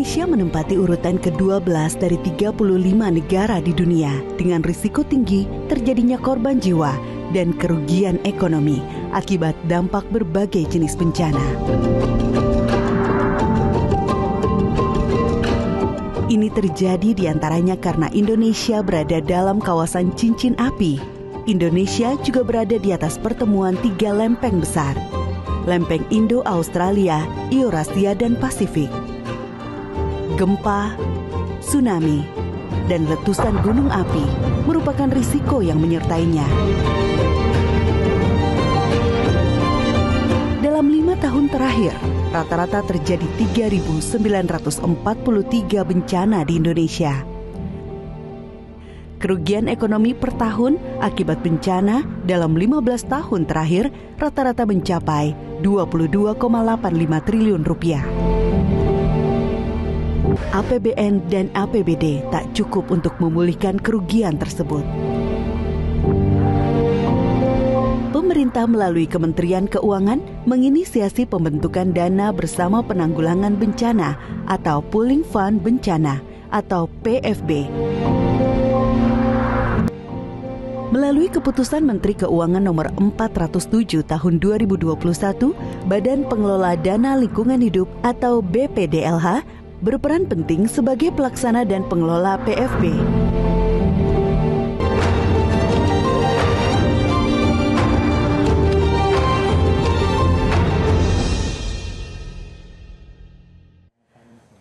Indonesia menempati urutan ke-12 dari 35 negara di dunia dengan risiko tinggi terjadinya korban jiwa dan kerugian ekonomi akibat dampak berbagai jenis bencana. Ini terjadi diantaranya karena Indonesia berada dalam kawasan cincin api. Indonesia juga berada di atas pertemuan 3 lempeng besar, lempeng Indo-Australia, Eurasia, dan Pasifik. Gempa, tsunami, dan letusan gunung api merupakan risiko yang menyertainya. Dalam 5 tahun terakhir, rata-rata terjadi 3.943 bencana di Indonesia. Kerugian ekonomi per tahun akibat bencana dalam 15 tahun terakhir rata-rata mencapai 22,85 triliun rupiah. APBN dan APBD tak cukup untuk memulihkan kerugian tersebut. Pemerintah melalui Kementerian Keuangan menginisiasi pembentukan Dana Bersama Penanggulangan Bencana atau Pooling Fund Bencana atau PFB. Melalui keputusan Menteri Keuangan nomor 407 tahun 2021, Badan Pengelola Dana Lingkungan Hidup atau BPDLH berperan penting sebagai pelaksana dan pengelola PFB.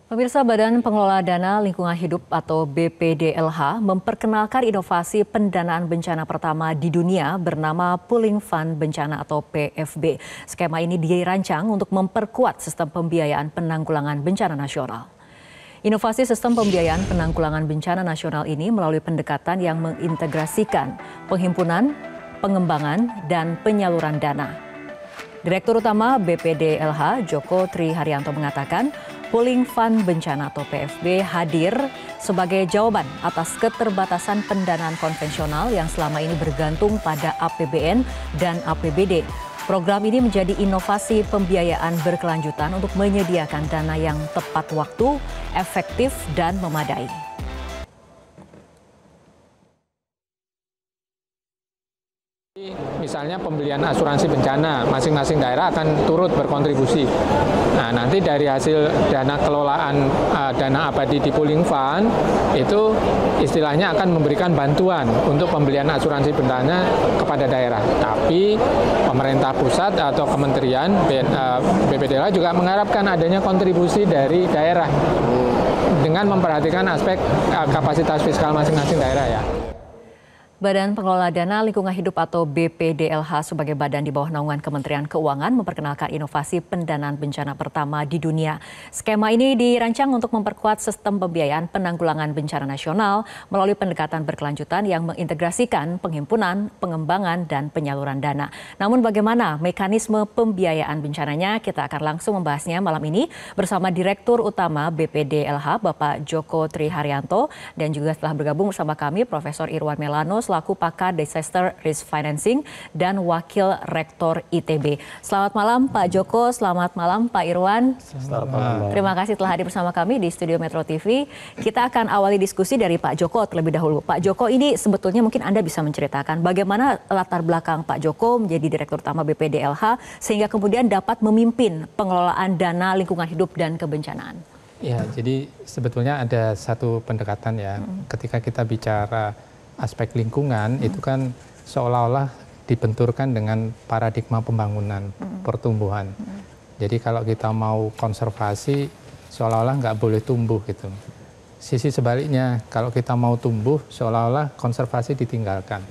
Pemirsa, Badan Pengelola Dana Lingkungan Hidup atau BPDLH memperkenalkan inovasi pendanaan bencana pertama di dunia bernama Pooling Fund Bencana atau PFB. Skema ini dirancang untuk memperkuat sistem pembiayaan penanggulangan bencana nasional. Inovasi sistem pembiayaan penanggulangan bencana nasional ini melalui pendekatan yang mengintegrasikan penghimpunan, pengembangan, dan penyaluran dana. Direktur Utama BPDLH Joko Triharyanto mengatakan, Pooling Fund Bencana atau PFB hadir sebagai jawaban atas keterbatasan pendanaan konvensional yang selama ini bergantung pada APBN dan APBD. Program ini menjadi inovasi pembiayaan berkelanjutan untuk menyediakan dana yang tepat waktu, efektif, dan memadai. Misalnya pembelian asuransi bencana, masing-masing daerah akan turut berkontribusi. Nah, nanti dari hasil dana kelolaan dana abadi di Pooling Fund itu istilahnya akan memberikan bantuan untuk pembelian asuransi bencana kepada daerah. Tapi pemerintah pusat atau kementerian BPDLH juga mengharapkan adanya kontribusi dari daerah dengan memperhatikan aspek kapasitas fiskal masing-masing daerah ya. Badan Pengelola Dana Lingkungan Hidup atau BPDLH sebagai badan di bawah naungan Kementerian Keuangan memperkenalkan inovasi pendanaan bencana pertama di dunia. Skema ini dirancang untuk memperkuat sistem pembiayaan penanggulangan bencana nasional melalui pendekatan berkelanjutan yang mengintegrasikan penghimpunan, pengembangan, dan penyaluran dana. Namun bagaimana mekanisme pembiayaan bencananya? Kita akan langsung membahasnya malam ini bersama Direktur Utama BPDLH Bapak Joko Triharyanto dan juga setelah bergabung bersama kami Profesor Irwan Melano selaku pakar Disaster Risk Financing dan Wakil Rektor ITB. Selamat malam Pak Joko, selamat malam Pak Irwan. Selamat malam. Terima kasih telah hadir bersama kami di Studio Metro TV. Kita akan awali diskusi dari Pak Joko terlebih dahulu. Pak Joko, ini sebetulnya mungkin Anda bisa menceritakan bagaimana latar belakang Pak Joko menjadi Direktur Utama BPDLH sehingga kemudian dapat memimpin pengelolaan dana lingkungan hidup dan kebencanaan. Ya, jadi sebetulnya ada satu pendekatan ya. Ketika kita bicara aspek lingkungan itu kan seolah-olah dibenturkan dengan paradigma pembangunan, pertumbuhan. Jadi kalau kita mau konservasi seolah-olah nggak boleh tumbuh gitu. Sisi sebaliknya, kalau kita mau tumbuh seolah-olah konservasi ditinggalkan.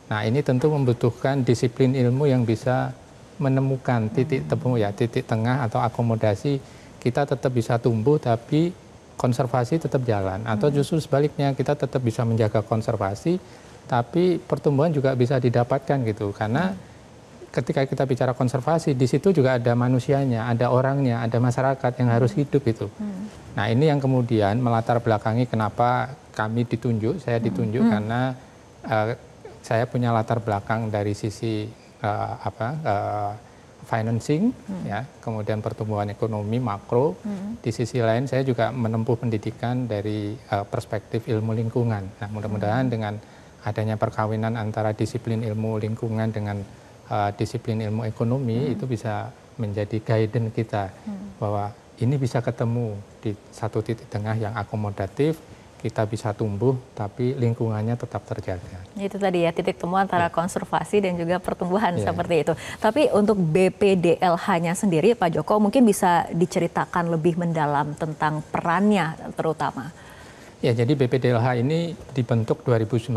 Nah, ini tentu membutuhkan disiplin ilmu yang bisa menemukan titik temu ya, titik tengah atau akomodasi. Kita tetap bisa tumbuh tapi konservasi tetap jalan, atau justru sebaliknya kita tetap bisa menjaga konservasi tapi pertumbuhan juga bisa didapatkan gitu, karena ketika kita bicara konservasi di situ juga ada manusianya, ada orangnya, ada masyarakat yang harus hidup itu. Nah, ini yang kemudian melatar belakangi kenapa kami ditunjuk, saya ditunjuk karena saya punya latar belakang dari sisi financing, ya, kemudian pertumbuhan ekonomi makro. Di sisi lain saya juga menempuh pendidikan dari perspektif ilmu lingkungan. Nah, mudah-mudahan dengan adanya perkawinan antara disiplin ilmu lingkungan dengan disiplin ilmu ekonomi itu bisa menjadi guidance kita bahwa ini bisa ketemu di satu titik tengah yang akomodatif. Kita bisa tumbuh, tapi lingkungannya tetap terjaga. Itu tadi ya, titik temu antara konservasi dan juga pertumbuhan seperti itu. Tapi untuk BPDLH-nya sendiri, Pak Joko mungkin bisa diceritakan lebih mendalam tentang perannya terutama. Ya, jadi BPDLH ini dibentuk 2019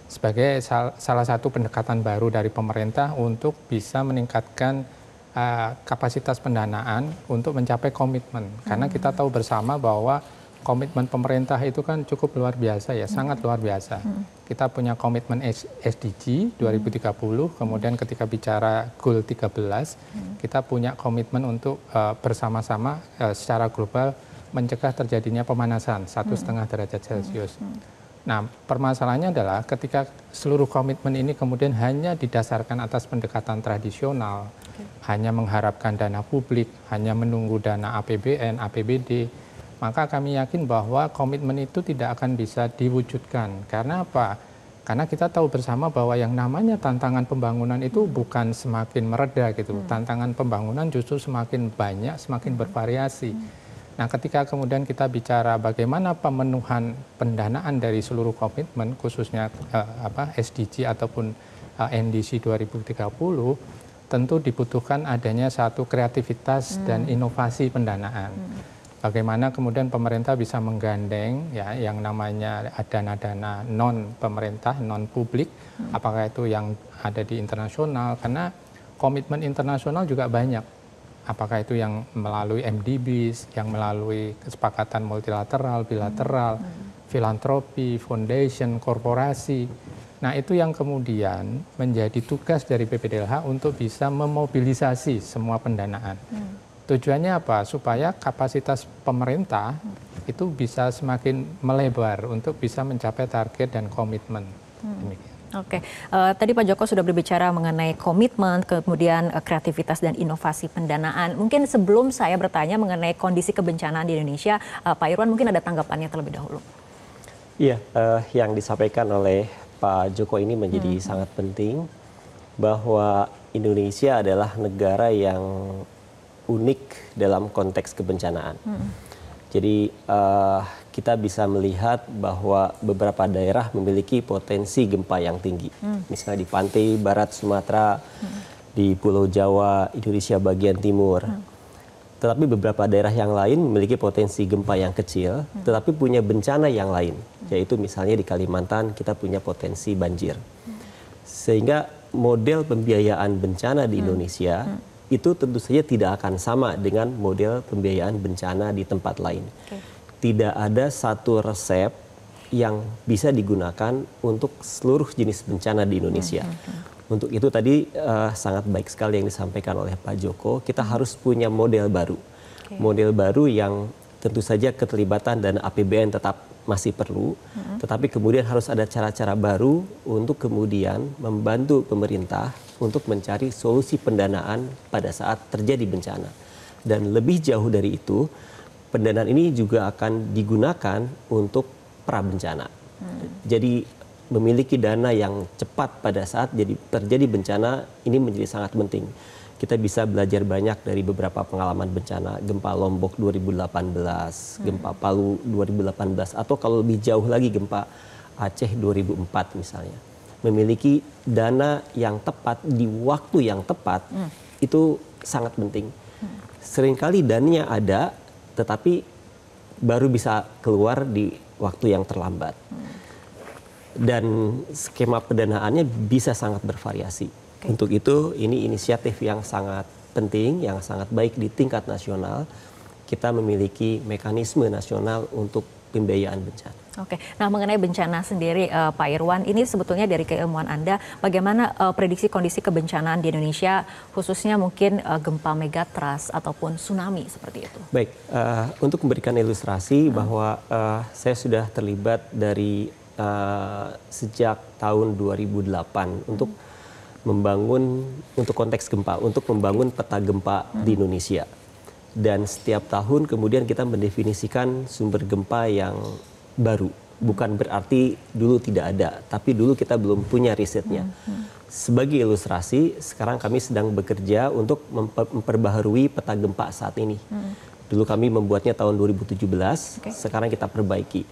sebagai salah satu pendekatan baru dari pemerintah untuk bisa meningkatkan kapasitas pendanaan untuk mencapai komitmen. Karena kita tahu bersama bahwa komitmen pemerintah itu kan cukup luar biasa ya, sangat luar biasa. Kita punya komitmen SDG 2030, kemudian ketika bicara goal 13, kita punya komitmen untuk bersama-sama secara global mencegah terjadinya pemanasan 1,5 derajat Celcius. Nah, permasalahannya adalah ketika seluruh komitmen ini kemudian hanya didasarkan atas pendekatan tradisional, hanya mengharapkan dana publik, hanya menunggu dana APBN, APBD, maka kami yakin bahwa komitmen itu tidak akan bisa diwujudkan. Karena apa? Karena kita tahu bersama bahwa yang namanya tantangan pembangunan itu bukan semakin mereda gitu. Tantangan pembangunan justru semakin banyak, semakin bervariasi. Nah, ketika kemudian kita bicara bagaimana pemenuhan pendanaan dari seluruh komitmen, khususnya SDG ataupun NDC 2030, tentu dibutuhkan adanya satu kreativitas dan inovasi pendanaan. Bagaimana kemudian pemerintah bisa menggandeng ya yang namanya dana-dana non pemerintah, non publik, apakah itu yang ada di internasional, karena komitmen internasional juga banyak. Apakah itu yang melalui MDBs, yang melalui kesepakatan multilateral, bilateral, filantropi, foundation, korporasi. Nah, itu yang kemudian menjadi tugas dari BPDLH untuk bisa memobilisasi semua pendanaan. Tujuannya apa? Supaya kapasitas pemerintah itu bisa semakin melebar untuk bisa mencapai target dan komitmen. Oke, tadi Pak Joko sudah berbicara mengenai komitmen, kemudian kreativitas dan inovasi pendanaan. Mungkin sebelum saya bertanya mengenai kondisi kebencanaan di Indonesia, Pak Irwan mungkin ada tanggapannya terlebih dahulu. Iya, yang disampaikan oleh Pak Joko ini menjadi sangat penting, bahwa Indonesia adalah negara yang unik dalam konteks kebencanaan. Jadi kita bisa melihat bahwa beberapa daerah memiliki potensi gempa yang tinggi. Misalnya di pantai barat Sumatera, di Pulau Jawa, Indonesia bagian timur. Tetapi beberapa daerah yang lain memiliki potensi gempa yang kecil, tetapi punya bencana yang lain. Yaitu misalnya di Kalimantan kita punya potensi banjir. Sehingga model pembiayaan bencana di Indonesia itu tentu saja tidak akan sama dengan model pembiayaan bencana di tempat lain. Tidak ada satu resep yang bisa digunakan untuk seluruh jenis bencana di Indonesia. Untuk itu tadi sangat baik sekali yang disampaikan oleh Pak Joko, kita harus punya model baru. Model baru yang tentu saja keterlibatan dan APBN tetap masih perlu, tetapi kemudian harus ada cara-cara baru untuk kemudian membantu pemerintah untuk mencari solusi pendanaan pada saat terjadi bencana. Dan lebih jauh dari itu, pendanaan ini juga akan digunakan untuk prabencana. Jadi memiliki dana yang cepat pada saat terjadi bencana ini menjadi sangat penting. Kita bisa belajar banyak dari beberapa pengalaman bencana, gempa Lombok 2018, gempa Palu 2018, atau kalau lebih jauh lagi gempa Aceh 2004 misalnya. Memiliki dana yang tepat di waktu yang tepat itu sangat penting. Seringkali dananya ada, tetapi baru bisa keluar di waktu yang terlambat. Dan skema pendanaannya bisa sangat bervariasi. Untuk itu ini inisiatif yang sangat penting, yang sangat baik di tingkat nasional. Kita memiliki mekanisme nasional untuk pembiayaan bencana. Oke, nah mengenai bencana sendiri Pak Irwan, ini sebetulnya dari keilmuan Anda, bagaimana prediksi kondisi kebencanaan di Indonesia, khususnya mungkin gempa megatrust ataupun tsunami seperti itu? Baik, untuk memberikan ilustrasi bahwa saya sudah terlibat dari sejak tahun 2008 untuk membangun untuk konteks gempa, untuk membangun peta gempa di Indonesia. Dan setiap tahun kemudian kita mendefinisikan sumber gempa yang baru. Bukan berarti dulu tidak ada, tapi dulu kita belum punya risetnya. Sebagai ilustrasi, sekarang kami sedang bekerja untuk memperbaharui peta gempa saat ini. Dulu kami membuatnya tahun 2017, sekarang kita perbaiki.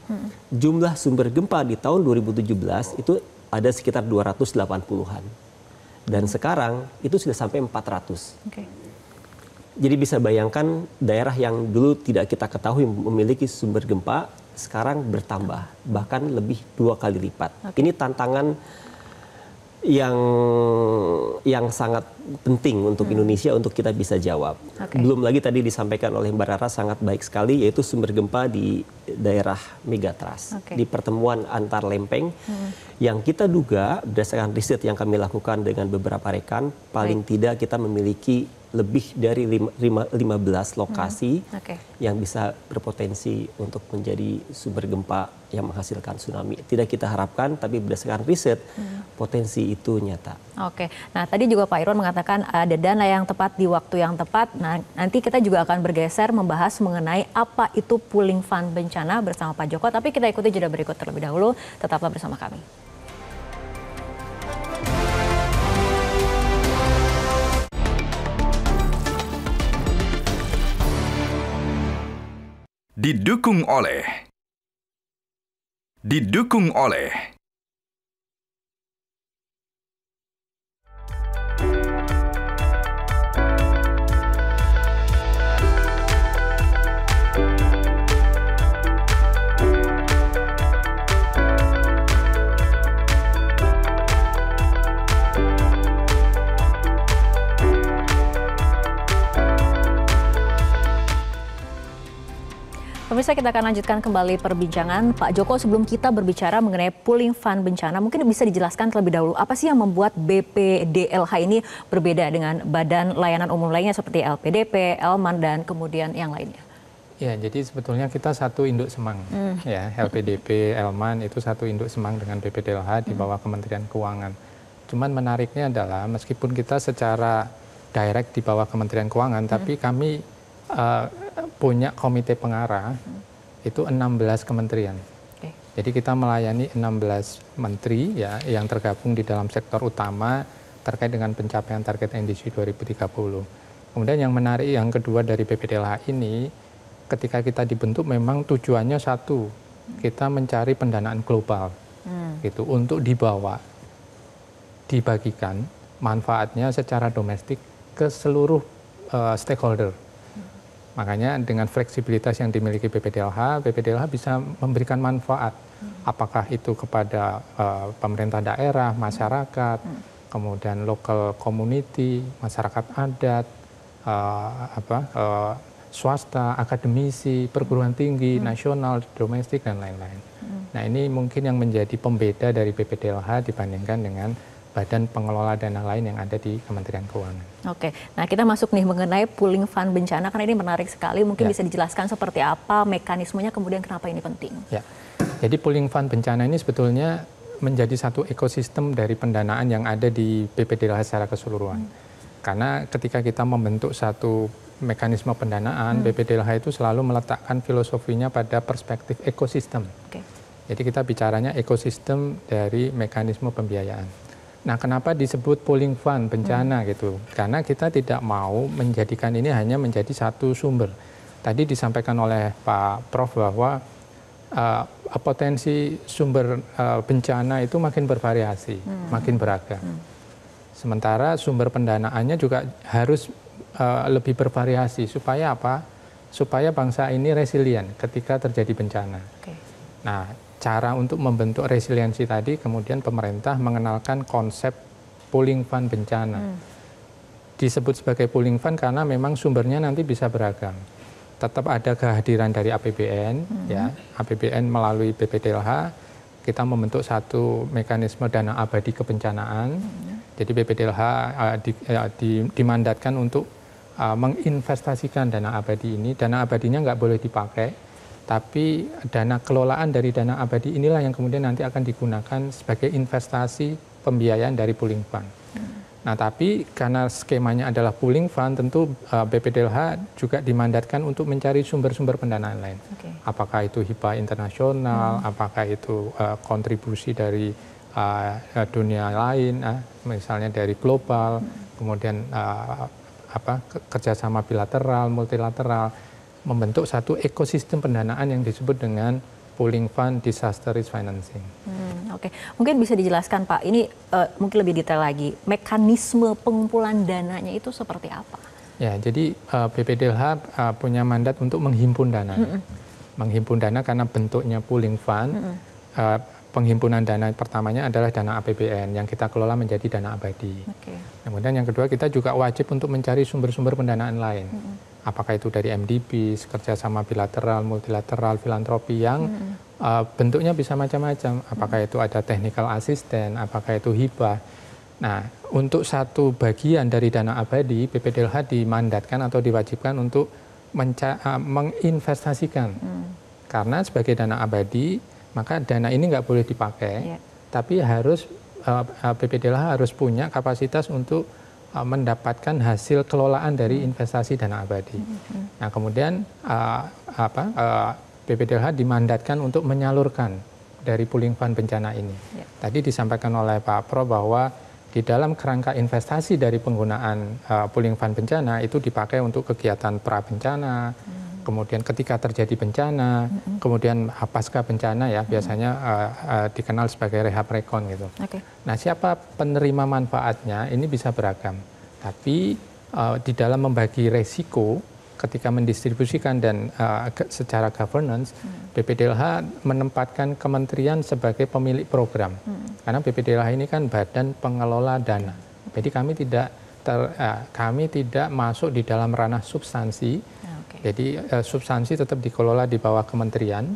Jumlah sumber gempa di tahun 2017 itu ada sekitar 280-an. Dan sekarang itu sudah sampai 400. Jadi bisa bayangkan daerah yang dulu tidak kita ketahui memiliki sumber gempa, sekarang bertambah, bahkan lebih 2 kali lipat. Ini tantangan yang sangat penting untuk Indonesia untuk kita bisa jawab. Belum lagi tadi disampaikan oleh Mbak Rara sangat baik sekali, yaitu sumber gempa di daerah megatrust, di pertemuan antar lempeng yang kita duga berdasarkan riset yang kami lakukan dengan beberapa rekan, paling tidak kita memiliki lebih dari 15 lokasi yang bisa berpotensi untuk menjadi sumber gempa yang menghasilkan tsunami. Tidak kita harapkan, tapi berdasarkan riset, potensi itu nyata. Nah tadi juga Pak Irwan mengatakan ada dana yang tepat di waktu yang tepat. Nah nanti kita juga akan bergeser membahas mengenai apa itu pooling fund bencana bersama Pak Joko. Tapi kita ikuti jeda berikut terlebih dahulu. Tetaplah bersama kami. Didukung oleh Pemirsa, kita akan lanjutkan kembali perbincangan. Pak Joko, sebelum kita berbicara mengenai pooling fund bencana, mungkin bisa dijelaskan terlebih dahulu apa sih yang membuat BPDLH ini berbeda dengan badan layanan umum lainnya seperti LPDP, Elman, dan kemudian yang lainnya? Ya, jadi sebetulnya kita satu induk semang, ya, LPDP, Elman itu satu induk semang dengan BPDLH di bawah Kementerian Keuangan. Cuman menariknya adalah meskipun kita secara direct di bawah Kementerian Keuangan, tapi kami punya komite pengarah itu 16 kementerian. Jadi kita melayani 16 menteri ya yang tergabung di dalam sektor utama terkait dengan pencapaian target NDC 2030. Kemudian yang menarik yang kedua dari BPDLH ini, ketika kita dibentuk memang tujuannya satu, kita mencari pendanaan global gitu untuk dibagikan manfaatnya secara domestik ke seluruh stakeholder. Makanya dengan fleksibilitas yang dimiliki BPDLH bisa memberikan manfaat, apakah itu kepada pemerintah daerah, masyarakat, kemudian local community, masyarakat adat, swasta, akademisi, perguruan tinggi, nasional, domestik, dan lain-lain. Nah ini mungkin yang menjadi pembeda dari BPDLH dibandingkan dengan badan pengelola dana lain yang ada di Kementerian Keuangan. Nah kita masuk nih mengenai pooling fund bencana, karena ini menarik sekali. Mungkin bisa dijelaskan seperti apa mekanismenya, kemudian kenapa ini penting? Ya, jadi pooling fund bencana ini sebetulnya menjadi satu ekosistem dari pendanaan yang ada di BPDLH secara keseluruhan. Karena ketika kita membentuk satu mekanisme pendanaan, BPDLH itu selalu meletakkan filosofinya pada perspektif ekosistem. Jadi kita bicaranya ekosistem dari mekanisme pembiayaan. Nah, kenapa disebut pooling fund bencana gitu? Karena kita tidak mau menjadikan ini hanya menjadi satu sumber. Tadi disampaikan oleh Pak Prof bahwa potensi sumber bencana itu makin bervariasi, makin beragam. Sementara sumber pendanaannya juga harus lebih bervariasi supaya apa? Supaya bangsa ini resilient ketika terjadi bencana. Nah, cara untuk membentuk resiliensi tadi, kemudian pemerintah mengenalkan konsep pooling fund bencana. Disebut sebagai pooling fund karena memang sumbernya nanti bisa beragam. Tetap ada kehadiran dari APBN, ya, APBN melalui BPDLH, kita membentuk satu mekanisme dana abadi kebencanaan. Jadi BPDLH dimandatkan untuk menginvestasikan dana abadi ini. Dana abadinya nggak boleh dipakai, tapi dana kelolaan dari dana abadi inilah yang kemudian nanti akan digunakan sebagai investasi pembiayaan dari pooling fund. Nah, tapi karena skemanya adalah pooling fund, tentu BPDLH juga dimandatkan untuk mencari sumber-sumber pendanaan lain. Apakah itu hibah internasional, apakah itu kontribusi dari dunia lain, misalnya dari global, kemudian kerjasama bilateral, multilateral, membentuk satu ekosistem pendanaan yang disebut dengan pooling fund disaster risk financing. Oke, mungkin bisa dijelaskan Pak, ini mungkin lebih detail lagi, mekanisme pengumpulan dananya itu seperti apa? Ya, jadi BPDLH punya mandat untuk menghimpun dana. Menghimpun dana karena bentuknya pooling fund, penghimpunan dana pertamanya adalah dana APBN yang kita kelola menjadi dana abadi. Kemudian yang kedua, kita juga wajib untuk mencari sumber-sumber pendanaan lain. Apakah itu dari MDB, kerjasama bilateral, multilateral, filantropi yang bentuknya bisa macam-macam. Apakah itu ada technical assistant, apakah itu hibah. Nah, untuk satu bagian dari dana abadi, BPDLH dimandatkan atau diwajibkan untuk menginvestasikan. Karena sebagai dana abadi, maka dana ini nggak boleh dipakai, tapi harus BPDLH harus punya kapasitas untuk mendapatkan hasil kelolaan dari investasi dana abadi. Nah, kemudian BPDLH dimandatkan untuk menyalurkan dari pooling fund bencana ini. Tadi disampaikan oleh Pak Pro bahwa di dalam kerangka investasi dari penggunaan pooling fund bencana itu dipakai untuk kegiatan pra-bencana, kemudian ketika terjadi bencana, kemudian pasca bencana ya biasanya dikenal sebagai rehab rekon gitu. Nah, siapa penerima manfaatnya ini bisa beragam. Tapi di dalam membagi resiko ketika mendistribusikan dan secara governance, BPDLH menempatkan kementerian sebagai pemilik program. Karena BPDLH ini kan badan pengelola dana. Jadi kami tidak masuk di dalam ranah substansi. Jadi substansi tetap dikelola di bawah kementerian,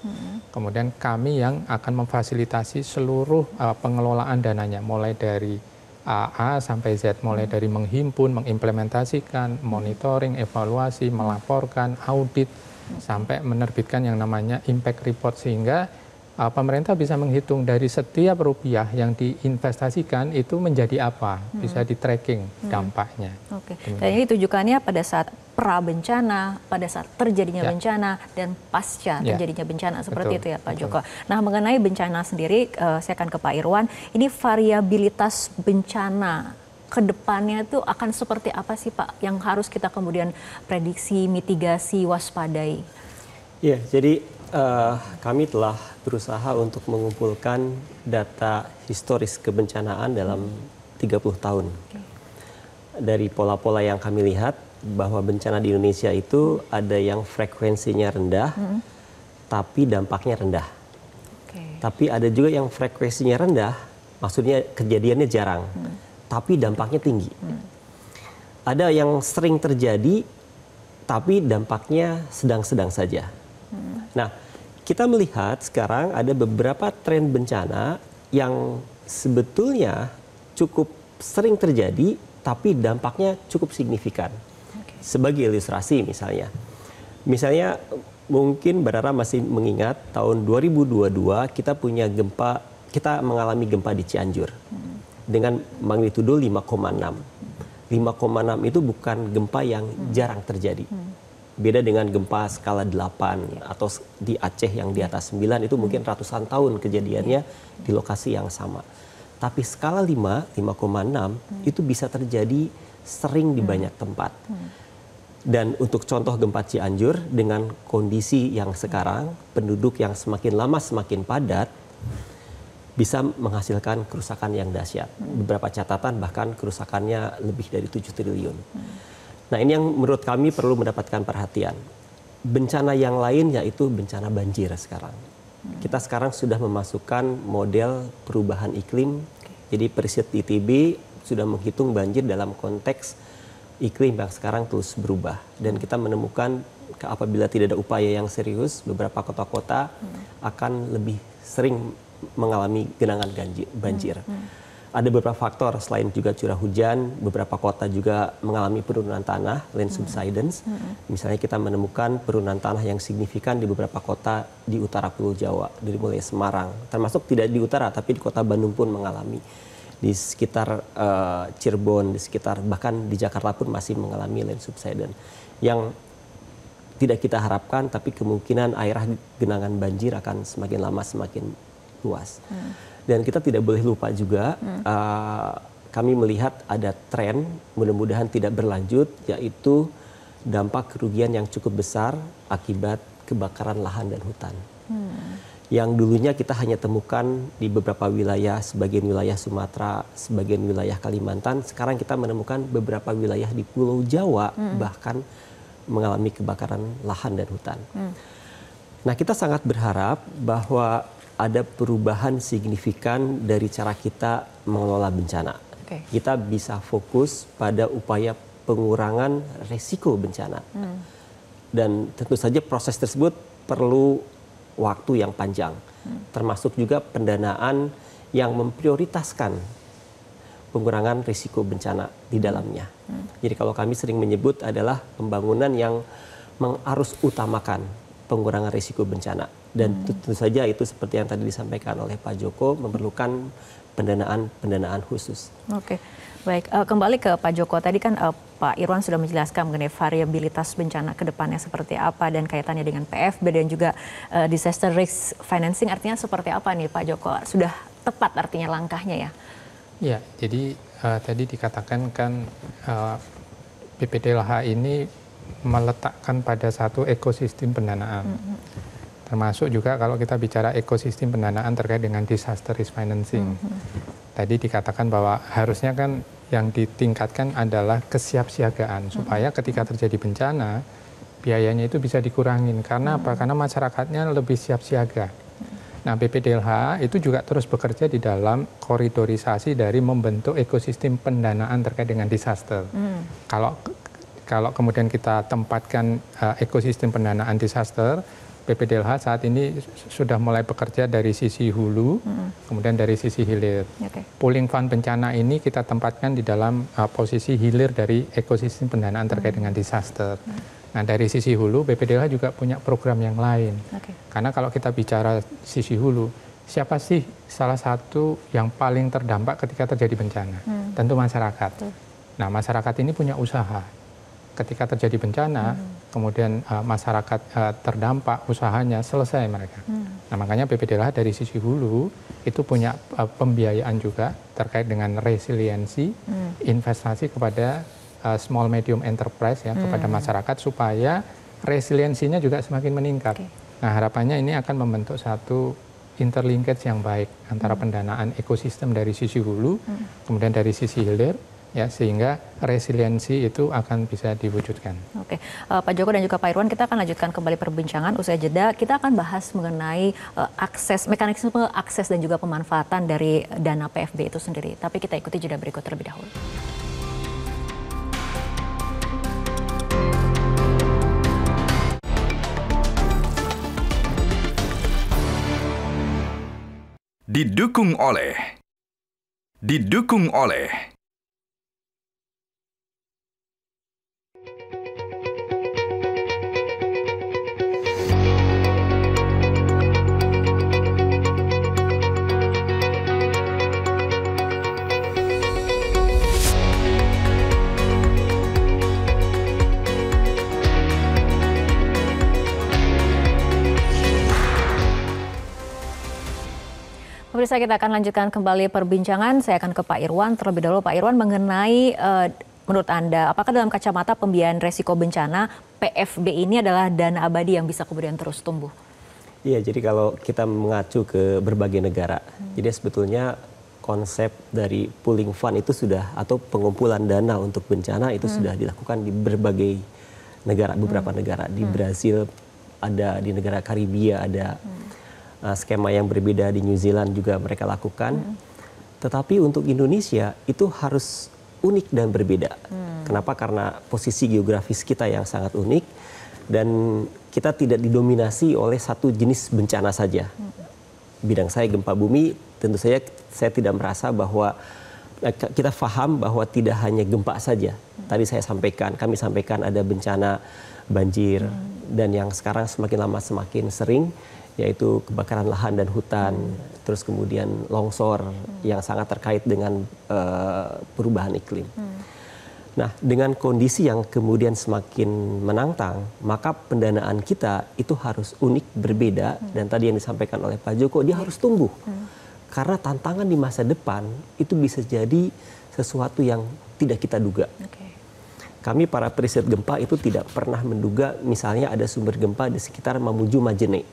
kemudian kami yang akan memfasilitasi seluruh pengelolaan dananya, mulai dari A sampai Z, mulai dari menghimpun, mengimplementasikan, monitoring, evaluasi, melaporkan, audit, sampai menerbitkan yang namanya impact report, sehingga pemerintah bisa menghitung dari setiap rupiah yang diinvestasikan itu menjadi apa, bisa di-tracking dampaknya. Dan ini tujuannya pada saat pra-bencana, pada saat terjadinya bencana, dan pasca terjadinya bencana, seperti itu ya Pak Joko. Nah, mengenai bencana sendiri, saya akan ke Pak Irwan, ini variabilitas bencana ke depannya itu akan seperti apa sih Pak, yang harus kita kemudian prediksi, mitigasi, waspadai? Ya, jadi kami telah berusaha untuk mengumpulkan data historis kebencanaan dalam 30 tahun. Dari pola-pola yang kami lihat, bahwa bencana di Indonesia itu ada yang frekuensinya rendah, tapi dampaknya rendah. Tapi ada juga yang frekuensinya rendah, maksudnya kejadiannya jarang, tapi dampaknya tinggi. Ada yang sering terjadi, tapi dampaknya sedang-sedang saja. Nah, kita melihat sekarang ada beberapa tren bencana yang sebetulnya cukup sering terjadi, tapi dampaknya cukup signifikan. Sebagai ilustrasi misalnya mungkin Mbak Rara masih mengingat tahun 2022 kita mengalami gempa di Cianjur dengan magnitudo 5,6. 5,6 itu bukan gempa yang jarang terjadi. Beda dengan gempa skala 8 atau di Aceh yang di atas 9 itu mungkin ratusan tahun kejadiannya di lokasi yang sama. Tapi skala 5,6 itu bisa terjadi sering di banyak tempat. Dan untuk contoh gempa Cianjur dengan kondisi yang sekarang, penduduk yang semakin lama semakin padat, bisa menghasilkan kerusakan yang dahsyat. Beberapa catatan bahkan kerusakannya lebih dari 7 triliun. Nah, ini yang menurut kami perlu mendapatkan perhatian. Bencana yang lain yaitu bencana banjir sekarang. Kita sekarang sudah memasukkan model perubahan iklim. Jadi Periset ITB sudah menghitung banjir dalam konteks iklim yang sekarang terus berubah. Dan kita menemukan apabila tidak ada upaya yang serius, beberapa kota-kota akan lebih sering mengalami genangan banjir. Ada beberapa faktor selain juga curah hujan, beberapa kota juga mengalami penurunan tanah, land subsidence. Misalnya kita menemukan penurunan tanah yang signifikan di beberapa kota di utara Pulau Jawa, dari mulai Semarang, termasuk tidak di utara tapi di kota Bandung pun mengalami. di sekitar Cirebon, di sekitar bahkan di Jakarta pun masih mengalami land subsidence yang tidak kita harapkan, tapi kemungkinan air genangan banjir akan semakin lama semakin luas. Dan kita tidak boleh lupa juga, kami melihat ada tren, mudah-mudahan tidak berlanjut, yaitu dampak kerugian yang cukup besar akibat kebakaran lahan dan hutan. Yang dulunya kita hanya temukan di beberapa wilayah, sebagian wilayah Sumatera, sebagian wilayah Kalimantan, sekarang kita menemukan beberapa wilayah di Pulau Jawa bahkan mengalami kebakaran lahan dan hutan. Nah, kita sangat berharap bahwa ada perubahan signifikan dari cara kita mengelola bencana. Kita bisa fokus pada upaya pengurangan resiko bencana. Dan tentu saja proses tersebut perlu waktu yang panjang, termasuk juga pendanaan yang memprioritaskan pengurangan risiko bencana di dalamnya. Jadi kalau kami sering menyebut adalah pembangunan yang mengarus utamakan pengurangan risiko bencana. Dan tentu saja itu seperti yang tadi disampaikan oleh Pak Joko, memerlukan pendanaan khusus. Oke, baik. Kembali ke Pak Joko, tadi kan Pak Irwan sudah menjelaskan mengenai variabilitas bencana ke depannya seperti apa dan kaitannya dengan PFB dan juga disaster risk financing, artinya seperti apa nih Pak Joko? Sudah tepat artinya langkahnya ya? Ya, jadi tadi dikatakan kan BPDLH ini meletakkan pada satu ekosistem pendanaan. Termasuk juga kalau kita bicara ekosistem pendanaan terkait dengan disaster risk financing. Tadi dikatakan bahwa harusnya kan yang ditingkatkan adalah kesiapsiagaan supaya ketika terjadi bencana biayanya itu bisa dikurangin. Karena apa? Karena masyarakatnya lebih siap siaga. Nah, BPDLH itu juga terus bekerja di dalam koridorisasi dari membentuk ekosistem pendanaan terkait dengan disaster. Kalau kemudian kita tempatkan ekosistem pendanaan disaster, BPDLH saat ini sudah mulai bekerja dari sisi hulu, kemudian dari sisi hilir. Pooling fund bencana ini kita tempatkan di dalam posisi hilir dari ekosistem pendanaan terkait dengan disaster. Nah, dari sisi hulu, BPDLH juga punya program yang lain. Karena kalau kita bicara sisi hulu, siapa sih salah satu yang paling terdampak ketika terjadi bencana? Tentu masyarakat. Nah, masyarakat ini punya usaha. Ketika terjadi bencana, kemudian masyarakat terdampak, usahanya selesai mereka. Nah, makanya BPDLH dari sisi hulu itu punya pembiayaan juga terkait dengan resiliensi, investasi kepada small medium enterprise ya, kepada masyarakat supaya resiliensinya juga semakin meningkat. Nah, harapannya ini akan membentuk satu interlinkage yang baik antara pendanaan ekosistem dari sisi hulu, kemudian dari sisi hilir, ya, sehingga resiliensi itu akan bisa diwujudkan. Oke, Pak Joko dan juga Pak Irwan, kita akan lanjutkan kembali perbincangan usai jeda. Kita akan bahas mengenai mekanisme akses dan juga pemanfaatan dari dana PFB itu sendiri. Tapi kita ikuti jeda berikut terlebih dahulu. Didukung oleh Pemirsa, kita akan lanjutkan kembali perbincangan. Saya akan ke Pak Irwan terlebih dahulu. Pak Irwan, mengenai menurut Anda, apakah dalam kacamata pembiayaan resiko bencana, PFB ini adalah dana abadi yang bisa kemudian terus tumbuh? Iya, jadi kalau kita mengacu ke berbagai negara, jadi sebetulnya konsep dari pooling fund itu sudah, atau pengumpulan dana untuk bencana itu sudah dilakukan di berbagai negara, beberapa negara. Di Brasil ada, di negara Karibia ada. Skema yang berbeda di New Zealand juga mereka lakukan. Tetapi untuk Indonesia itu harus unik dan berbeda. Kenapa? Karena posisi geografis kita yang sangat unik dan kita tidak didominasi oleh satu jenis bencana saja. Bidang saya gempa bumi, tentu saja saya tidak merasa bahwa kita paham bahwa tidak hanya gempa saja. Tadi kami sampaikan ada bencana banjir dan yang sekarang semakin lama semakin sering, yaitu kebakaran lahan dan hutan, terus kemudian longsor yang sangat terkait dengan perubahan iklim. Nah, dengan kondisi yang kemudian semakin menantang, maka pendanaan kita itu harus unik, berbeda, dan tadi yang disampaikan oleh Pak Joko, dia harus tumbuh. Karena tantangan di masa depan itu bisa jadi sesuatu yang tidak kita duga. Kami para periset gempa itu tidak pernah menduga misalnya ada sumber gempa di sekitar Mamuju Majene.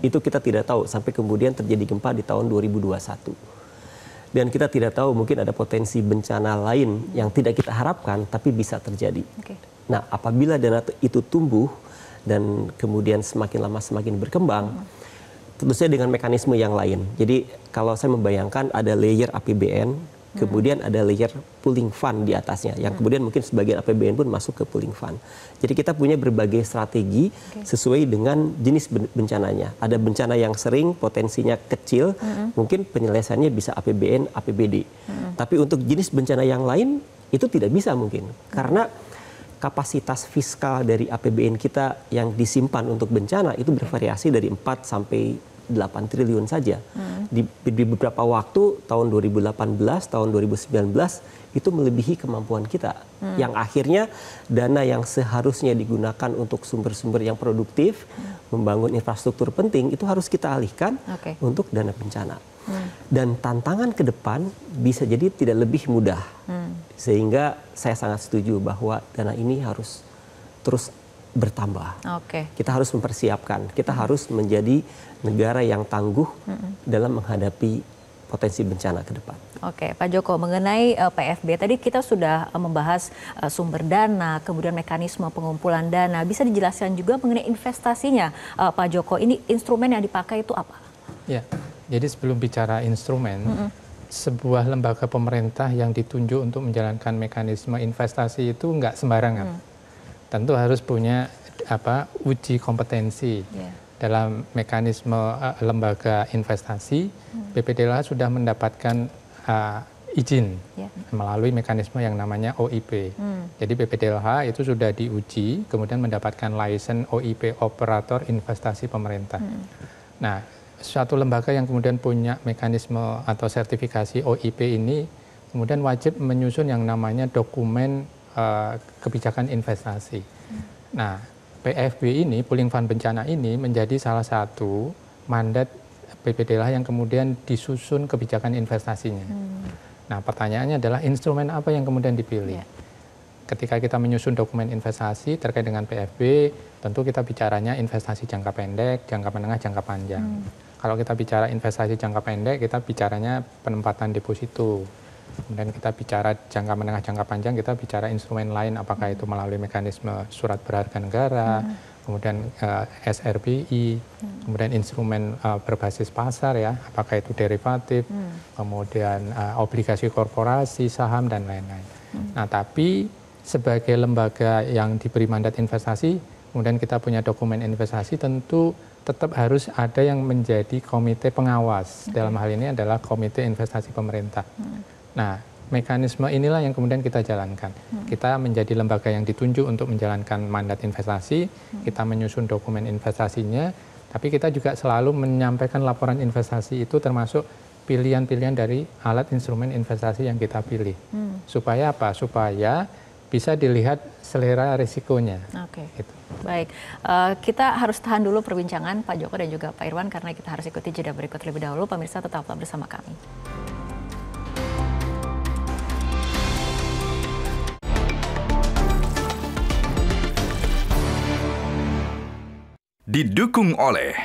Itu kita tidak tahu sampai kemudian terjadi gempa di tahun 2021. Dan kita tidak tahu mungkin ada potensi bencana lain yang tidak kita harapkan tapi bisa terjadi. Nah, apabila dana itu tumbuh dan kemudian semakin lama semakin berkembang, tentu saja dengan mekanisme yang lain. Jadi kalau saya membayangkan ada layer APBN, kemudian ada layer pooling fund di atasnya, yang kemudian mungkin sebagian APBN pun masuk ke pooling fund. Jadi kita punya berbagai strategi sesuai dengan jenis bencananya. Ada bencana yang sering, potensinya kecil, mungkin penyelesaiannya bisa APBN, APBD. Tapi untuk jenis bencana yang lain, itu tidak bisa mungkin. Karena kapasitas fiskal dari APBN kita yang disimpan untuk bencana itu bervariasi dari 4 sampai 8 triliun saja. Di beberapa waktu, tahun 2018, tahun 2019, itu melebihi kemampuan kita. Yang akhirnya dana yang seharusnya digunakan untuk sumber-sumber yang produktif, membangun infrastruktur penting, itu harus kita alihkan untuk dana bencana. Dan tantangan ke depan bisa jadi tidak lebih mudah. Sehingga saya sangat setuju bahwa dana ini harus terus bertambah. Kita harus mempersiapkan, kita harus menjadi negara yang tangguh dalam menghadapi potensi bencana ke depan. Pak Joko, mengenai PFB tadi kita sudah membahas sumber dana, kemudian mekanisme pengumpulan dana. Bisa dijelaskan juga mengenai investasinya, Pak Joko? Ini instrumen yang dipakai itu apa? Ya, jadi sebelum bicara instrumen, sebuah lembaga pemerintah yang ditunjuk untuk menjalankan mekanisme investasi itu nggak sembarangan. Tentu harus punya uji kompetensi dalam mekanisme lembaga investasi. BPDLH sudah mendapatkan izin melalui mekanisme yang namanya OIP. Jadi BPDLH itu sudah diuji, kemudian mendapatkan license OIP, Operator Investasi Pemerintah. Nah, suatu lembaga yang kemudian punya mekanisme atau sertifikasi OIP ini kemudian wajib menyusun yang namanya dokumen kebijakan investasi. Nah, PFB ini, Pooling Fund Bencana ini menjadi salah satu mandat BPDLH yang kemudian disusun kebijakan investasinya. Nah, pertanyaannya adalah instrumen apa yang kemudian dipilih? Ketika kita menyusun dokumen investasi terkait dengan PFB, tentu kita bicaranya investasi jangka pendek, jangka menengah, jangka panjang. Kalau kita bicara investasi jangka pendek, kita bicaranya penempatan deposito. Kemudian kita bicara jangka menengah, jangka panjang, kita bicara instrumen lain, apakah itu melalui mekanisme surat berharga negara, kemudian SRBI, kemudian instrumen berbasis pasar ya, apakah itu derivatif, kemudian obligasi korporasi, saham, dan lain-lain. Nah, tapi sebagai lembaga yang diberi mandat investasi, kemudian kita punya dokumen investasi, tentu tetap harus ada yang menjadi komite pengawas. Dalam hal ini adalah komite investasi pemerintah. Nah, mekanisme inilah yang kemudian kita jalankan. Kita menjadi lembaga yang ditunjuk untuk menjalankan mandat investasi, kita menyusun dokumen investasinya, tapi kita juga selalu menyampaikan laporan investasi itu termasuk pilihan-pilihan dari alat instrumen investasi yang kita pilih. Supaya apa? Supaya bisa dilihat selera risikonya. Gitu. Baik, kita harus tahan dulu perbincangan Pak Joko dan juga Pak Irwan karena kita harus ikuti jeda berikut terlebih dahulu. Pemirsa tetaplah bersama kami. Didukung oleh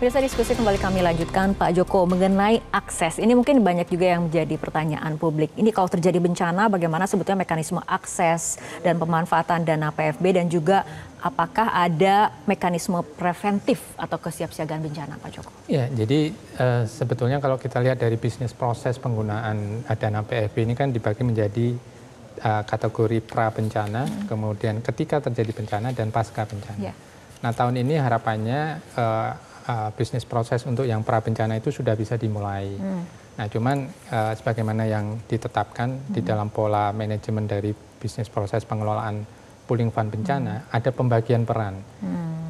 Pemirsa, diskusi kembali kami lanjutkan, Pak Joko, mengenai akses. Ini mungkin banyak juga yang menjadi pertanyaan publik. Ini kalau terjadi bencana, bagaimana sebetulnya mekanisme akses dan pemanfaatan dana PFB, dan juga apakah ada mekanisme preventif atau kesiapsiagaan bencana, Pak Joko? Ya, jadi sebetulnya kalau kita lihat dari bisnis proses penggunaan dana PFB ini kan dibagi menjadi kategori pra bencana, kemudian ketika terjadi bencana, dan pasca bencana. Nah, tahun ini harapannya bisnis proses untuk yang pra bencana itu sudah bisa dimulai. Nah, cuman sebagaimana yang ditetapkan di dalam pola manajemen dari bisnis proses pengelolaan pooling fund bencana, ada pembagian peran.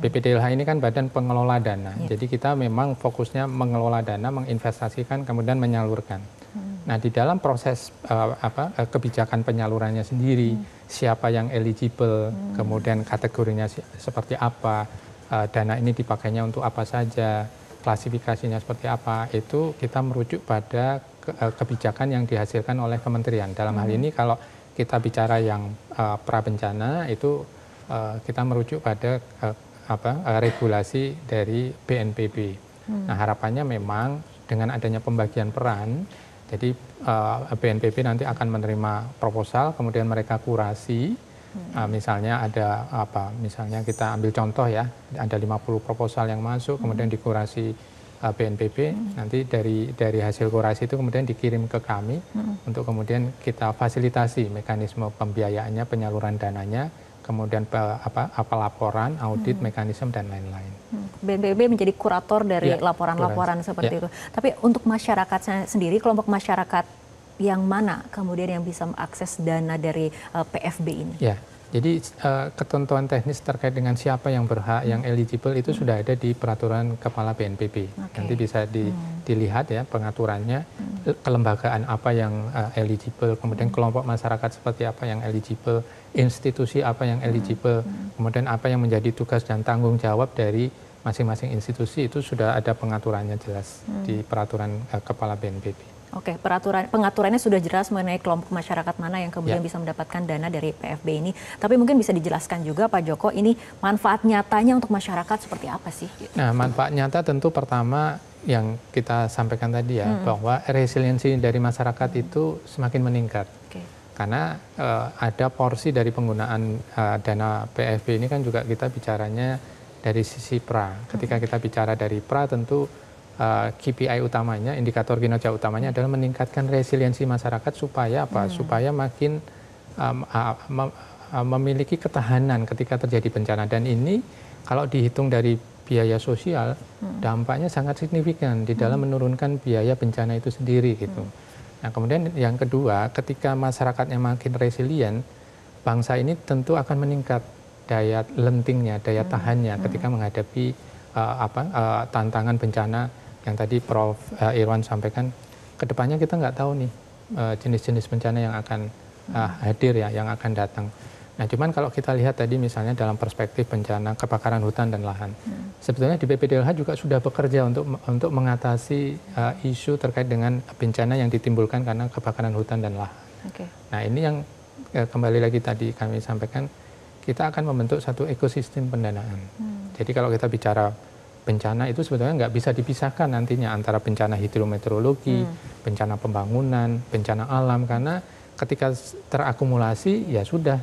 BPDLH ini kan badan pengelola dana, jadi kita memang fokusnya mengelola dana, menginvestasikan, kemudian menyalurkan. Nah, di dalam proses kebijakan penyalurannya sendiri, siapa yang eligible, kemudian kategorinya seperti apa, dana ini dipakainya untuk apa saja, klasifikasinya seperti apa, itu kita merujuk pada kebijakan yang dihasilkan oleh kementerian. Dalam hal ini kalau kita bicara yang pra bencana, itu kita merujuk pada regulasi dari BNPB. Nah, harapannya memang dengan adanya pembagian peran, jadi BNPB nanti akan menerima proposal, kemudian mereka kurasi. Misalnya ada misalnya kita ambil contoh ya, ada 50 proposal yang masuk, kemudian dikurasi BNPB, nanti dari hasil kurasi itu kemudian dikirim ke kami untuk kemudian kita fasilitasi mekanisme pembiayaannya, penyaluran dananya, kemudian laporan, audit, mekanisme, dan lain-lain. BNPB menjadi kurator dari laporan-laporan seperti itu. Tapi untuk masyarakatnya sendiri, kelompok masyarakat yang mana kemudian yang bisa mengakses dana dari PFB ini? Ya, jadi ketentuan teknis terkait dengan siapa yang berhak, yang eligible itu sudah ada di peraturan kepala BNPB. Nanti bisa dilihat ya pengaturannya, kelembagaan apa yang eligible, kemudian kelompok masyarakat seperti apa yang eligible, institusi apa yang eligible, kemudian apa yang menjadi tugas dan tanggung jawab dari masing-masing institusi, itu sudah ada pengaturannya jelas di peraturan kepala BNPB. Oke, pengaturannya sudah jelas mengenai kelompok masyarakat mana yang kemudian bisa mendapatkan dana dari PFB ini. Tapi mungkin bisa dijelaskan juga, Pak Joko, ini manfaat nyatanya untuk masyarakat seperti apa sih? Nah, manfaat nyata tentu pertama yang kita sampaikan tadi ya, bahwa resiliensi dari masyarakat itu semakin meningkat. Karena ada porsi dari penggunaan dana PFB ini kan juga kita bicaranya dari sisi pra. Ketika kita bicara dari pra, tentu KPI utamanya, indikator kinerja utamanya adalah meningkatkan resiliensi masyarakat supaya apa? Supaya makin memiliki ketahanan ketika terjadi bencana. Dan ini kalau dihitung dari biaya sosial, dampaknya sangat signifikan di dalam menurunkan biaya bencana itu sendiri gitu. Nah, kemudian yang kedua, ketika masyarakatnya makin resilient, bangsa ini tentu akan meningkat daya lentingnya, daya tahannya ketika menghadapi tantangan bencana yang tadi Prof. Irwan sampaikan. Kedepannya kita nggak tahu nih jenis-jenis bencana yang akan hadir ya, yang akan datang. Nah, cuman kalau kita lihat tadi misalnya dalam perspektif bencana kebakaran hutan dan lahan, sebetulnya di BPDLH juga sudah bekerja untuk mengatasi isu terkait dengan bencana yang ditimbulkan karena kebakaran hutan dan lahan. Nah, ini yang kembali lagi tadi kami sampaikan, kita akan membentuk satu ekosistem pendanaan. Jadi kalau kita bicara bencana itu sebetulnya nggak bisa dipisahkan nantinya antara bencana hidrometeorologi, bencana pembangunan, bencana alam, karena ketika terakumulasi ya sudah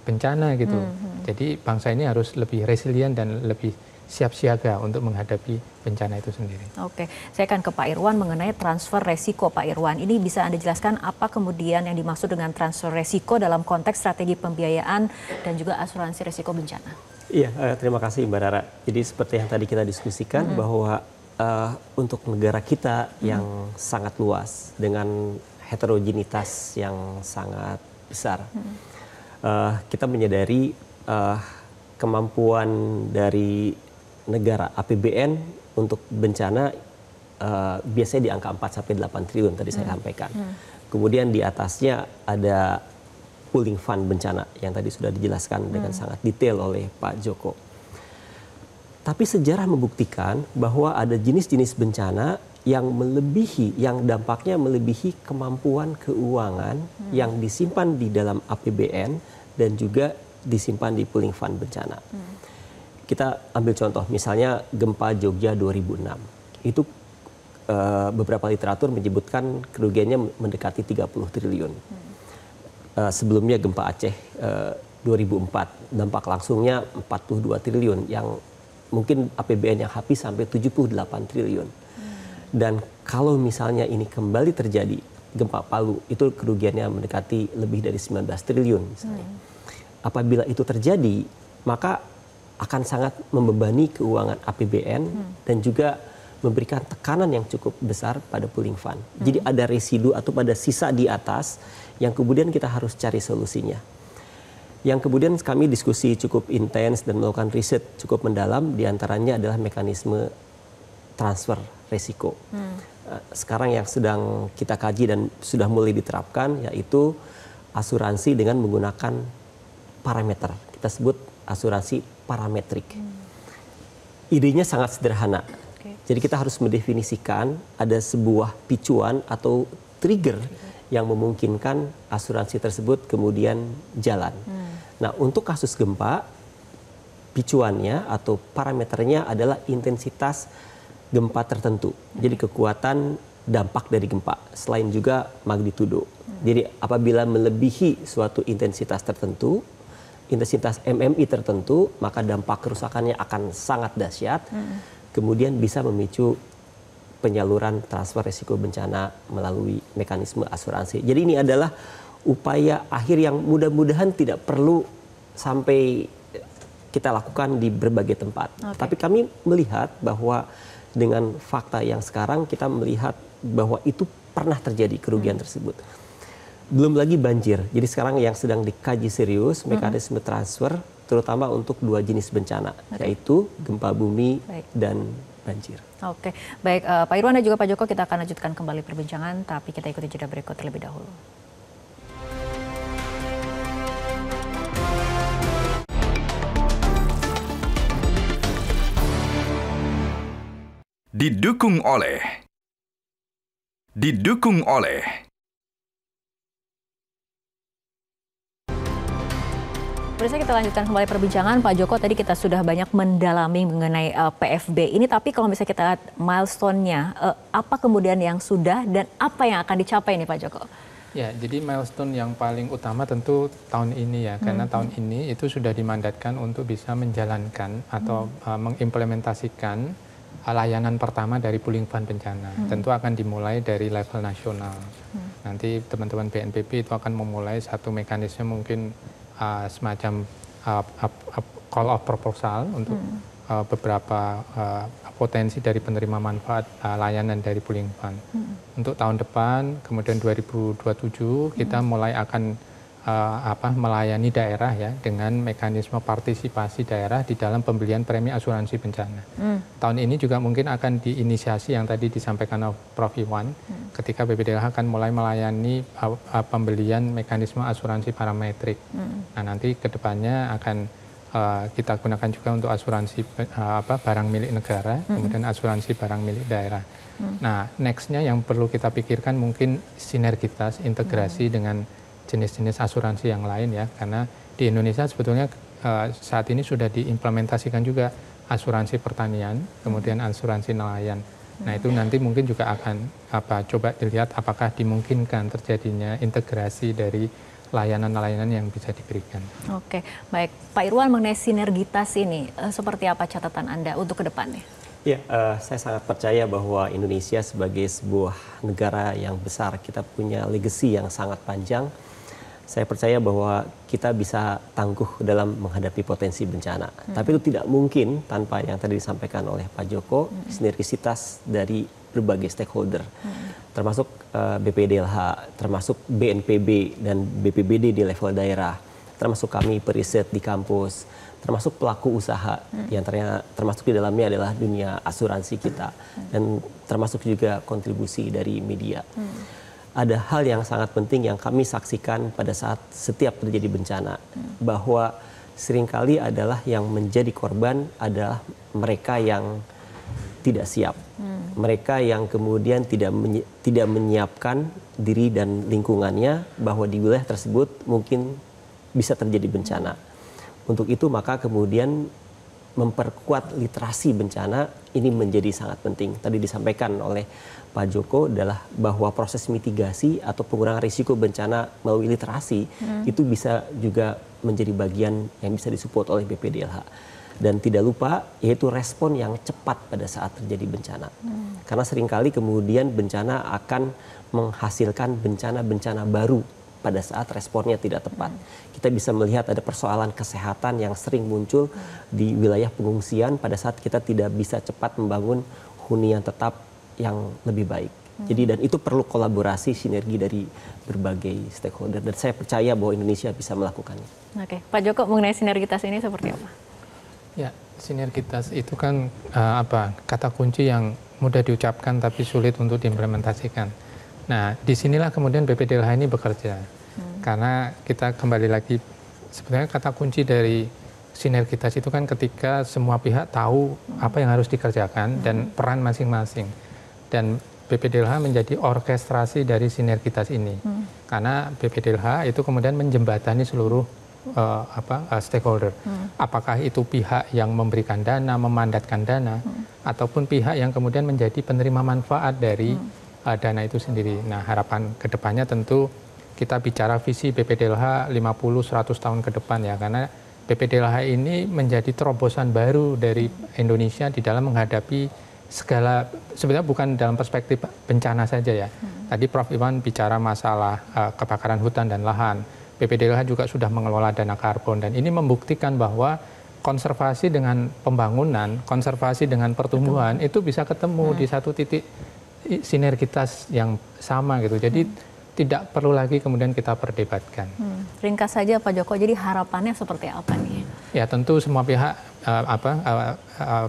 bencana gitu. Jadi bangsa ini harus lebih resilient dan lebih siap siaga untuk menghadapi bencana itu sendiri. Oke, saya akan ke Pak Irwan mengenai transfer resiko. Pak Irwan, ini bisa Anda jelaskan apa kemudian yang dimaksud dengan transfer resiko dalam konteks strategi pembiayaan dan juga asuransi resiko bencana? Iya, terima kasih Mbak Rara. Jadi seperti yang tadi kita diskusikan bahwa untuk negara kita yang sangat luas dengan heterogenitas yang sangat besar, kita menyadari kemampuan dari negara APBN untuk bencana biasanya di angka 4-8 triliun tadi saya sampaikan. Kemudian di atasnya ada pooling fund bencana yang tadi sudah dijelaskan dengan sangat detail oleh Pak Joko. Tapi sejarah membuktikan bahwa ada jenis-jenis bencana yang melebihi, yang dampaknya melebihi kemampuan keuangan yang disimpan di dalam APBN dan juga disimpan di pooling fund bencana. kita ambil contoh, misalnya gempa Jogja 2006. Itu beberapa literatur menyebutkan kerugiannya mendekati 30 triliun. Sebelumnya gempa Aceh 2004, dampak langsungnya 42 triliun, yang mungkin APBN yang habis sampai 78 triliun. Dan kalau misalnya ini kembali terjadi, gempa Palu, itu kerugiannya mendekati lebih dari 19 triliun misalnya. Apabila itu terjadi, maka akan sangat membebani keuangan APBN dan juga memberikan tekanan yang cukup besar pada pooling fund. Jadi ada residu atau pada sisa di atas yang kemudian kita harus cari solusinya. Yang kemudian kami diskusi cukup intens dan melakukan riset cukup mendalam, diantaranya adalah mekanisme transfer resiko. Sekarang yang sedang kita kaji dan sudah mulai diterapkan yaitu asuransi dengan menggunakan parameter. Kita sebut asuransi parametrik. Idenya sangat sederhana. Jadi kita harus mendefinisikan ada sebuah picuan atau trigger yang memungkinkan asuransi tersebut kemudian jalan. Nah, untuk kasus gempa, picuannya atau parameternya adalah intensitas gempa tertentu. Jadi kekuatan dampak dari gempa, selain juga magnitudo. Jadi apabila melebihi suatu intensitas tertentu, intensitas MMI tertentu, maka dampak kerusakannya akan sangat dahsyat. Kemudian bisa memicu penyaluran transfer risiko bencana melalui mekanisme asuransi. Jadi ini adalah upaya akhir yang mudah-mudahan tidak perlu sampai kita lakukan di berbagai tempat. Tapi kami melihat bahwa dengan fakta yang sekarang kita melihat bahwa itu pernah terjadi kerugian tersebut. Belum lagi banjir. Jadi sekarang yang sedang dikaji serius mekanisme transfer terutama untuk dua jenis bencana, yaitu gempa bumi dan banjir. Oke, baik Pak Irwan dan juga Pak Joko, kita akan lanjutkan kembali perbincangan, tapi kita ikuti jeda berikut terlebih dahulu. Didukung oleh Pemirsa, kita lanjutkan kembali perbincangan. Pak Joko, tadi kita sudah banyak mendalami mengenai PFB ini, tapi kalau misalnya kita lihat milestone-nya, apa kemudian yang sudah dan apa yang akan dicapai nih Pak Joko? Ya, jadi milestone yang paling utama tentu tahun ini ya, karena tahun ini itu sudah dimandatkan untuk bisa menjalankan atau mengimplementasikan layanan pertama dari pooling fund bencana. Tentu akan dimulai dari level nasional. Nanti teman-teman BNPB itu akan memulai satu mekanisme mungkin semacam call of proposal untuk beberapa potensi dari penerima manfaat layanan dari pooling fund. Untuk tahun depan, kemudian 2027 kita mulai akan melayani daerah ya dengan mekanisme partisipasi daerah di dalam pembelian premi asuransi bencana. Tahun ini juga mungkin akan diinisiasi yang tadi disampaikan oleh Prof. Iwan, ketika BPDLH akan mulai melayani pembelian mekanisme asuransi parametrik. Nah, nanti kedepannya akan kita gunakan juga untuk asuransi barang milik negara, kemudian asuransi barang milik daerah. Nah, next-nya yang perlu kita pikirkan mungkin sinergitas, integrasi dengan jenis-jenis asuransi yang lain ya, karena di Indonesia sebetulnya saat ini sudah diimplementasikan juga asuransi pertanian, kemudian asuransi nelayan. Nah, itu nanti mungkin juga akan coba dilihat apakah dimungkinkan terjadinya integrasi dari layanan-layanan yang bisa diberikan. Oke, baik. Pak Irwan, mengenai sinergitas ini, seperti apa catatan Anda untuk ke depannya? Ya, saya sangat percaya bahwa Indonesia sebagai sebuah negara yang besar, kita punya legacy yang sangat panjang. Saya percaya bahwa kita bisa tangguh dalam menghadapi potensi bencana. Tapi itu tidak mungkin tanpa yang tadi disampaikan oleh Pak Joko, sinergisitas dari berbagai stakeholder. Termasuk BPDLH, termasuk BNPB dan BPBD di level daerah, termasuk kami periset di kampus, termasuk pelaku usaha, yang termasuk di dalamnya adalah dunia asuransi kita, dan termasuk juga kontribusi dari media. Ada hal yang sangat penting yang kami saksikan pada saat setiap terjadi bencana, bahwa seringkali adalah yang menjadi korban adalah mereka yang tidak siap, mereka yang kemudian tidak menyiapkan diri dan lingkungannya bahwa di wilayah tersebut mungkin bisa terjadi bencana. Untuk itu maka kemudian memperkuat literasi bencana ini menjadi sangat penting. Tadi disampaikan oleh Pak Joko adalah bahwa proses mitigasi atau pengurangan risiko bencana melalui literasi itu bisa juga menjadi bagian yang bisa disupport oleh BPDLH. Dan tidak lupa yaitu respon yang cepat pada saat terjadi bencana. Karena seringkali kemudian bencana akan menghasilkan bencana-bencana baru pada saat responnya tidak tepat. Kita bisa melihat ada persoalan kesehatan yang sering muncul di wilayah pengungsian pada saat kita tidak bisa cepat membangun hunian tetap yang lebih baik. Jadi dan itu perlu kolaborasi sinergi dari berbagai stakeholder dan saya percaya bahwa Indonesia bisa melakukannya. Oke, Pak Joko mengenai sinergitas ini seperti apa? Ya, sinergitas itu kan kata kunci yang mudah diucapkan tapi sulit untuk diimplementasikan. Nah, disinilah kemudian BPDLH ini bekerja. Karena kita kembali lagi, sebenarnya kata kunci dari sinergitas itu kan ketika semua pihak tahu apa yang harus dikerjakan dan peran masing-masing. Dan BPDLH menjadi orkestrasi dari sinergitas ini. Karena BPDLH itu kemudian menjembatani seluruh stakeholder. Apakah itu pihak yang memberikan dana, memandatkan dana, ataupun pihak yang kemudian menjadi penerima manfaat dari dana itu sendiri. Nah, harapan kedepannya tentu kita bicara visi BPDLH 50-100 tahun ke depan ya, karena BPDLH ini menjadi terobosan baru dari Indonesia di dalam menghadapi segala, sebenarnya bukan dalam perspektif bencana saja ya. Tadi Prof. Iwan bicara masalah kebakaran hutan dan lahan. BPDLH juga sudah mengelola dana karbon dan ini membuktikan bahwa konservasi dengan pembangunan, konservasi dengan pertumbuhan itu bisa ketemu di satu titik sinergitas yang sama gitu. Jadi tidak perlu lagi kemudian kita perdebatkan. Ringkas saja Pak Joko, jadi harapannya seperti apa nih? Ya tentu semua pihak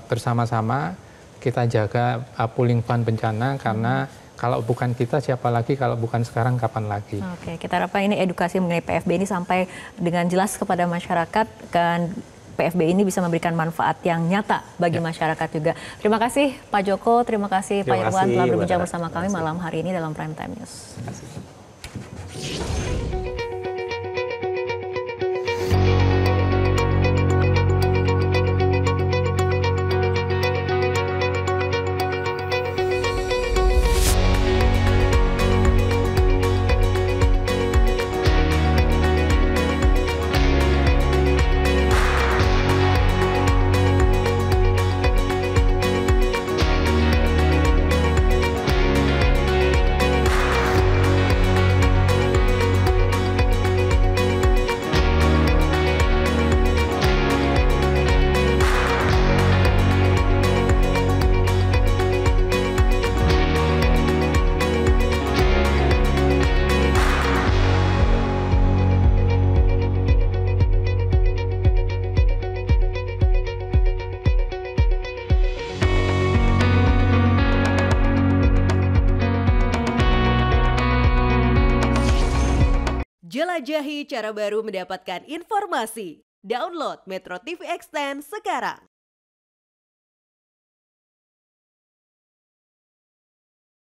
bersama-sama kita jaga pooling fund bencana karena kalau bukan kita siapa lagi, kalau bukan sekarang kapan lagi. Oke, kita harapkan ini edukasi mengenai PFB ini sampai dengan jelas kepada masyarakat dan PFB ini bisa memberikan manfaat yang nyata bagi masyarakat juga. Terima kasih Pak Joko, terima kasih Pak Irwan telah berbincang bersama kami malam hari ini dalam Prime Time News. Terima kasih. Jelajahi cara baru mendapatkan informasi. Download Metro TV Extend sekarang.